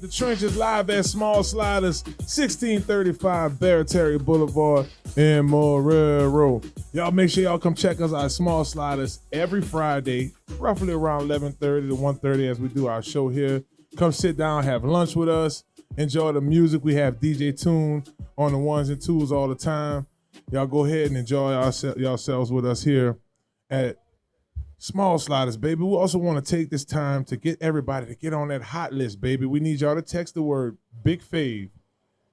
The Trenches live at Small Sliders, 1635 Barretary Boulevard in Marrero. Y'all make sure y'all come check us out at Small Sliders every Friday, roughly around 11:30 to 1:30 as we do our show here. Come sit down, have lunch with us, enjoy the music. We have DJ Tune on the ones and twos all the time. Y'all go ahead and enjoy yourselves with us here at Small Sliders, baby. We also want to take this time to get everybody to get on that hot list, baby. We need y'all to text the word BIGFAV.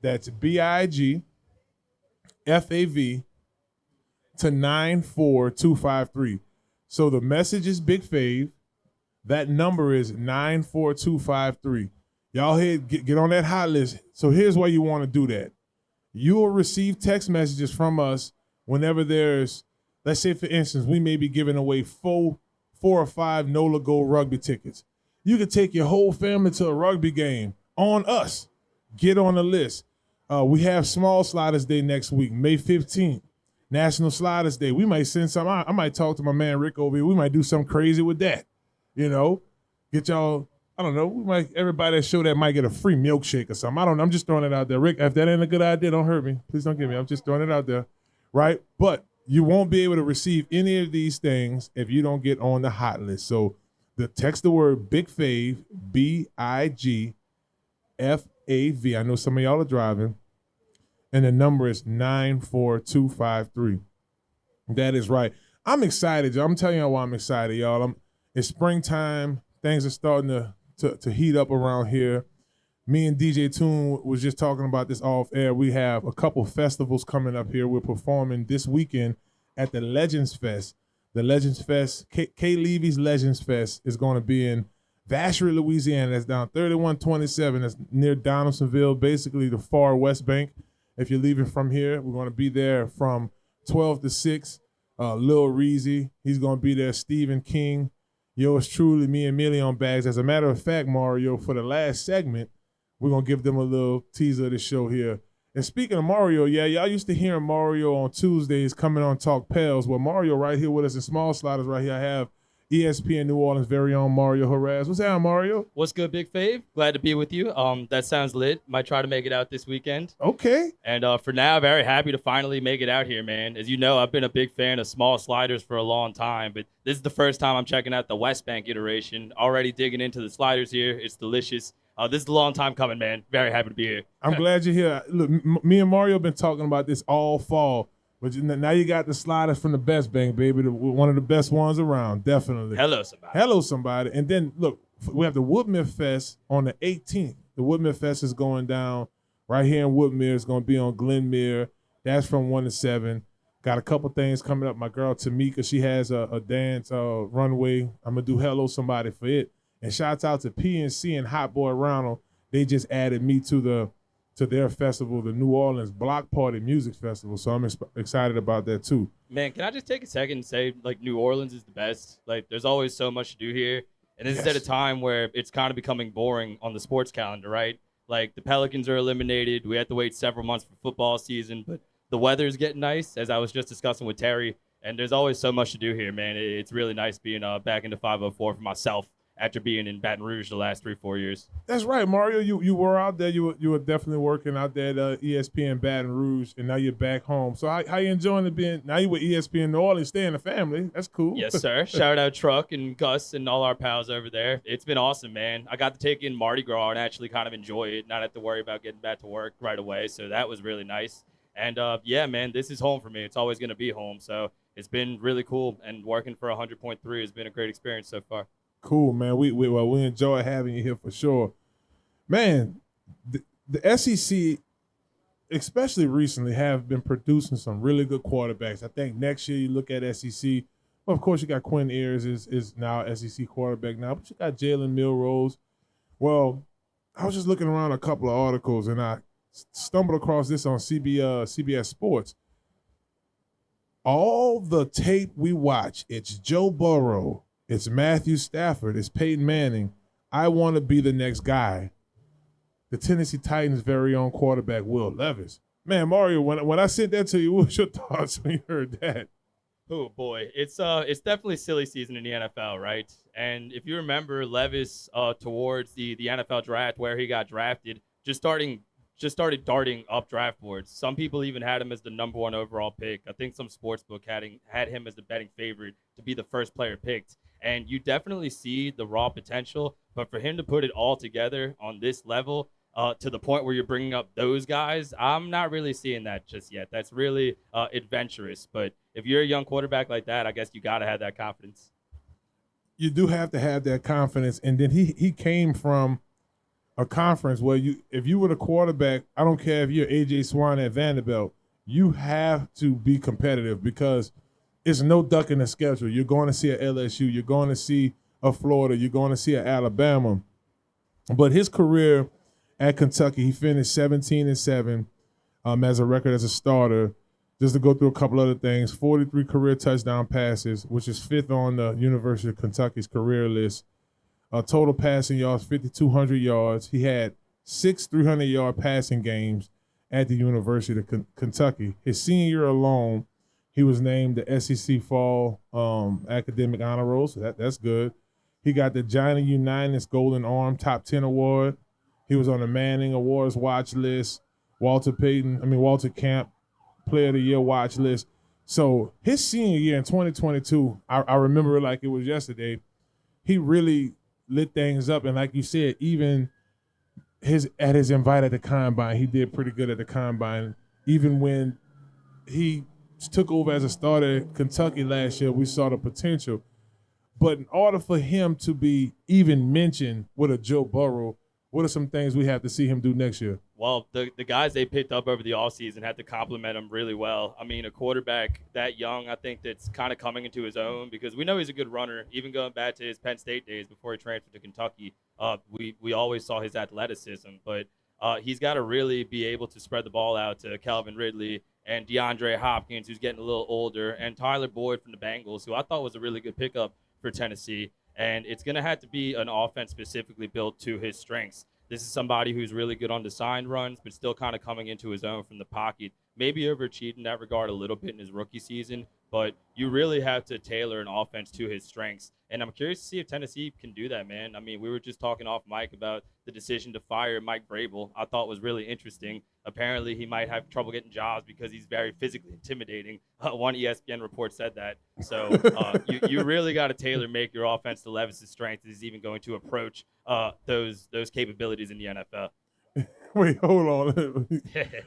That's BIGFAV to 94253. So the message is BIGFAV. That number is 94253. Y'all get on that hot list. So here's why you want to do that. You will receive text messages from us whenever there's, let's say, for instance, we may be giving away four or five NOLA Gold rugby tickets. You could take your whole family to a rugby game on us. Get on the list. We have Small Sliders Day next week, May 15th. National Sliders Day. We might send some. I might talk to my man Rick over here. We might do something crazy with that. You know, get y'all. I don't know. We might, everybody at show that might get a free milkshake or something. I don't know. I'm just throwing it out there. Rick, if that ain't a good idea, don't hurt me. Please don't get me. I'm just throwing it out there. Right? But you won't be able to receive any of these things if you don't get on the hot list. So text the word BIGFAV, BIGFAV. I know some of y'all are driving. And the number is 94253. That is right. I'm excited, y'all. I'm telling y'all why I'm excited, y'all. It's springtime. Things are starting to heat up around here. Me and DJ Tune was just talking about this off air. We have a couple festivals coming up here. We're performing this weekend at the Legends Fest. The Legends Fest, K. Levy's Legends Fest is going to be in Vacherie, Louisiana. That's down 3127. That's near Donaldsonville, basically the far west bank. If you're leaving from here, we're going to be there from 12 to 6. Lil Reezy, he's going to be there. Stephen King. Yours truly, me and Millie on bags. As a matter of fact, Mario, for the last segment, we're going to give them a little teaser of the show here. And speaking of Mario, yeah, y'all used to hear Mario on Tuesdays coming on Talk Pels. Well, Mario right here with us in Small Sliders right here. I have ESPN New Orleans' very own Mario Jerez. What's down, Mario? What's good, Big Fave? Glad to be with you. That sounds lit. Might try to make it out this weekend. Okay. And for now, very happy to finally make it out here, man. As you know, I've been a big fan of Small Sliders for a long time, but this is the first time I'm checking out the West Bank iteration. Already digging into the sliders here. It's delicious. This is a long time coming, man. Very happy to be here. I'm glad you're here. Look, me and Mario have been talking about this all fall. But now you got the sliders from the Best Bank, baby. One of the best ones around, definitely. Hello, somebody. Hello, somebody. And then, look, we have the Woodmere Fest on the 18th. The Woodmere Fest is going down right here in Woodmere. It's going to be on Glenmere. That's from 1 to 7. Got a couple things coming up. My girl Tamika, she has a dance runway. I'm going to do Hello, Somebody for it. And shouts out to PNC and Hot Boy Ronald. They just added me to their festival, the New Orleans Block Party Music Festival. So I'm excited about that too. Man, can I just take a second and say, like, New Orleans is the best? Like, there's always so much to do here. And this is at a time where it's kind of becoming boring on the sports calendar, right? Like, the Pelicans are eliminated. We have to wait several months for football season. But the weather's getting nice, as I was just discussing with Terry. And there's always so much to do here, man. It's really nice being back into 504 for myself, after being in Baton Rouge the last 3-4 years. That's right, Mario. You were out there. You were definitely working out there at ESPN Baton Rouge, and now you're back home. So how you enjoying it being, now you with ESPN New Orleans, staying in the family. That's cool. Yes, sir. Shout out Truck and Gus and all our pals over there. It's been awesome, man. I got to take in Mardi Gras and actually kind of enjoy it, not have to worry about getting back to work right away. So that was really nice. And, yeah, man, this is home for me. It's always going to be home. So it's been really cool, and working for 100.3 has been a great experience so far. Cool, man. We enjoy having you here for sure. Man, the SEC, especially recently, have been producing some really good quarterbacks. I think next year you look at SEC. Well, of course, you got Quinn Ayers is now SEC quarterback now, but you got Jalen Milrose. Well, I was just looking around a couple of articles, and I stumbled across this on CBS Sports. All the tape we watch, it's Joe Burrow, it's Matthew Stafford, it's Peyton Manning. I want to be the next guy. The Tennessee Titans' very own quarterback, Will Levis. Man, Mario, when I sent that to you, what was your thoughts when you heard that? Oh boy, it's definitely silly season in the NFL, right? And if you remember Levis towards the NFL draft where he got drafted, just started darting up draft boards. Some people even had him as the number one overall pick. I think some sportsbook had him as the betting favorite to be the first player picked. And you definitely see the raw potential, but for him to put it all together on this level, to the point where you're bringing up those guys, I'm not really seeing that just yet. That's really adventurous. But if you're a young quarterback like that, I guess you got to have that confidence. You do have to have that confidence, and then he came from a conference where if you were the quarterback, I don't care if you're AJ Swan at Vanderbilt, you have to be competitive because it's no duck in the schedule. You're going to see a LSU, you're going to see a Florida, you're going to see a Alabama. But his career at Kentucky, he finished 17-7 as a record as a starter. Just to go through a couple other things, 43 career touchdown passes, which is fifth on the University of Kentucky's career list. Total passing yards, 5,200 yards. He had 6 300-yard passing games at the University of Kentucky. His senior year alone, he was named the SEC Fall Academic Honor Roll, so that's good. He got the Johnny Unitas Golden Arm Top 10 Award. He was on the Manning Awards watch list, Walter Camp Player of the Year watch list. So his senior year in 2022, I remember it like it was yesterday, he really lit things up. And like you said, even his invite at the Combine, he did pretty good at the Combine. Even when he took over as a starter at Kentucky last year, we saw the potential. But in order for him to be even mentioned with a Joe Burrow, what are some things we have to see him do next year? Well, the guys they picked up over the offseason had to compliment him really well. I mean, a quarterback that young, I think that's kind of coming into his own because we know he's a good runner. Even going back to his Penn State days before he transferred to Kentucky, we always saw his athleticism. But he's got to really be able to spread the ball out to Calvin Ridley and DeAndre Hopkins, who's getting a little older, and Tyler Boyd from the Bengals, who I thought was a really good pickup for Tennessee. And it's going to have to be an offense specifically built to his strengths. This is somebody who's really good on design runs, but still kind of coming into his own from the pocket. Maybe overachieved in that regard a little bit in his rookie season, but you really have to tailor an offense to his strengths. And I'm curious to see if Tennessee can do that, man. I mean, we were just talking off mic about the decision to fire Mike Vrabel. I thought was really interesting. Apparently, he might have trouble getting jobs because he's very physically intimidating. One ESPN report said that. So you really got to tailor make your offense to Levis's strengths. He's even going to approach those capabilities in the NFL. Wait, hold on.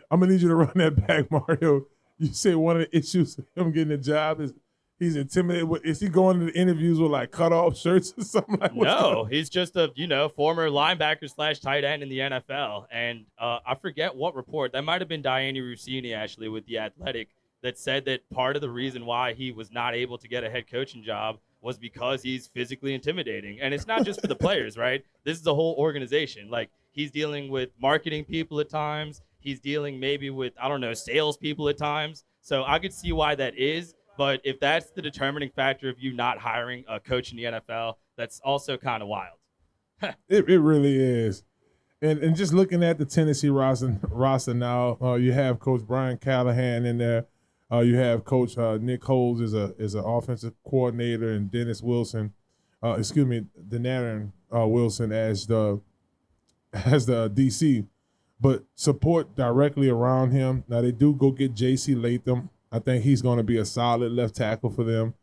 I'm gonna need you to run that back, Mario. You said one of the issues of him getting a job is he's intimidated. Is he going to the interviews with like cut off shirts or something like that? No, he's just a former linebacker / tight end in the NFL. And I forget what report that might have been Diane Rossini actually with the Athletic that said that part of the reason why he was not able to get a head coaching job was because he's physically intimidating. And it's not just for the players, right? This is the whole organization. Like he's dealing with marketing people at times. He's dealing maybe with, I don't know, sales people at times. So I could see why that is. But if that's the determining factor of you not hiring a coach in the NFL, that's also kind of wild. It really is. And just looking at the Tennessee roster now, you have Coach Brian Callahan in there. You have Coach Nick Holes is an offensive coordinator, and Dennis Wilson, Denarin Wilson as the DC. But support directly around him. Now they do go get J.C. Latham. I think he's going to be a solid left tackle for them.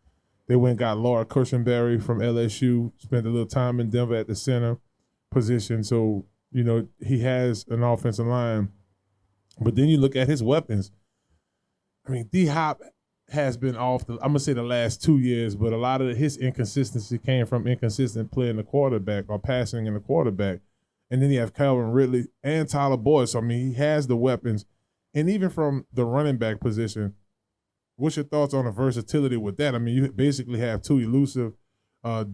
They went and got Laura Cushenberry from LSU, spent a little time in Denver at the center position. So, he has an offensive line. But then you look at his weapons. I mean, D-Hop has been off, I'm going to say the last 2 years, but a lot of his inconsistency came from inconsistent play in the quarterback or passing in the quarterback. And then you have Calvin Ridley and Tyler Boyd. So, I mean, he has the weapons. And even from the running back position, what's your thoughts on the versatility with that? I mean, you basically have two elusive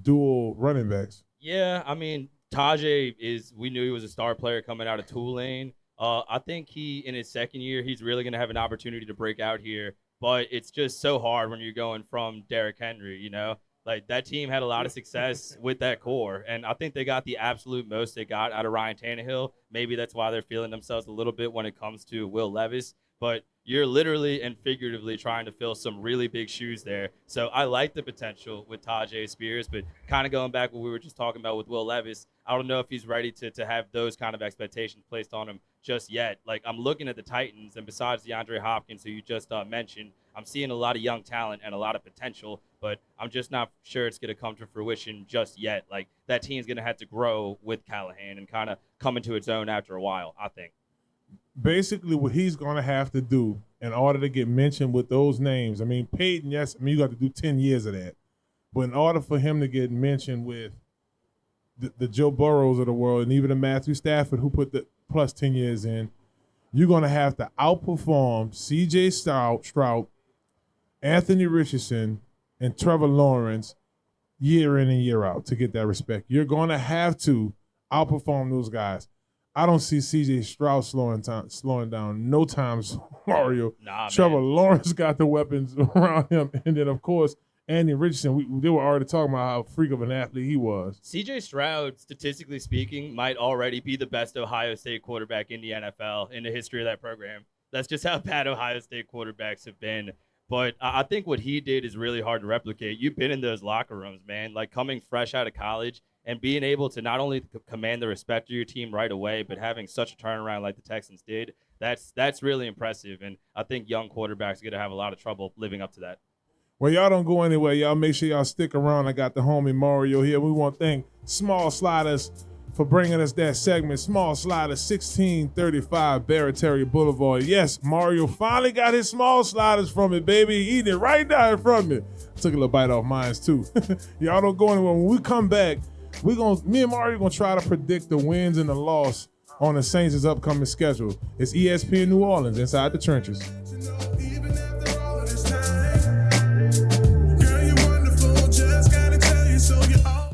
dual running backs. Yeah, I mean, Tajay we knew he was a star player coming out of Tulane. I think in his second year, he's really going to have an opportunity to break out here. But it's just so hard when you're going from Derrick Henry, Like, that team had a lot of success with that core, and I think they got the absolute most they got out of Ryan Tannehill. Maybe that's why they're feeling themselves a little bit when it comes to Will Levis. But you're literally and figuratively trying to fill some really big shoes there. So I like the potential with Tajay Spears, but kind of going back what we were just talking about with Will Levis, I don't know if he's ready to have those kind of expectations placed on him just yet. Like, I'm looking at the Titans, and besides DeAndre Hopkins, who you just mentioned, I'm seeing a lot of young talent and a lot of potential, but I'm just not sure it's going to come to fruition just yet. Like, that team's going to have to grow with Callahan and kind of come into its own after a while, I think. Basically, what he's going to have to do in order to get mentioned with those names, I mean, Peyton, yes, I mean, you got to do 10 years of that. But in order for him to get mentioned with the Joe Burrows of the world and even the Matthew Stafford who put the plus 10 years in, you're going to have to outperform C.J. Stroud, Anthony Richardson, and Trevor Lawrence year in and year out to get that respect. You're going to have to outperform those guys. I don't see C.J. Stroud slowing down no times, Mario. Nah, Trevor man. Lawrence got the weapons around him. And then, of course, Andy Richardson, they were already talking about how freak of an athlete he was. C.J. Stroud, statistically speaking, might already be the best Ohio State quarterback in the NFL in the history of that program. That's just how bad Ohio State quarterbacks have been. But I think what he did is really hard to replicate. You've been in those locker rooms, man, like coming fresh out of college and being able to not only command the respect of your team right away, but having such a turnaround like the Texans did, that's really impressive. And I think young quarterbacks are going to have a lot of trouble living up to that. Well, y'all don't go anywhere. Y'all make sure y'all stick around. I got the homie Mario here. We want to thank Small Sliders for bringing us that segment. Small Sliders, 1635 Barrett Boulevard. Yes, Mario finally got his Small Sliders from me, baby. He eating it right down in front of me. Took a little bite off mine, too. Y'all don't go anywhere. When we come back, me and Mario going to try to predict the wins and the loss on the Saints' upcoming schedule. It's ESPN New Orleans, Inside the Trenches.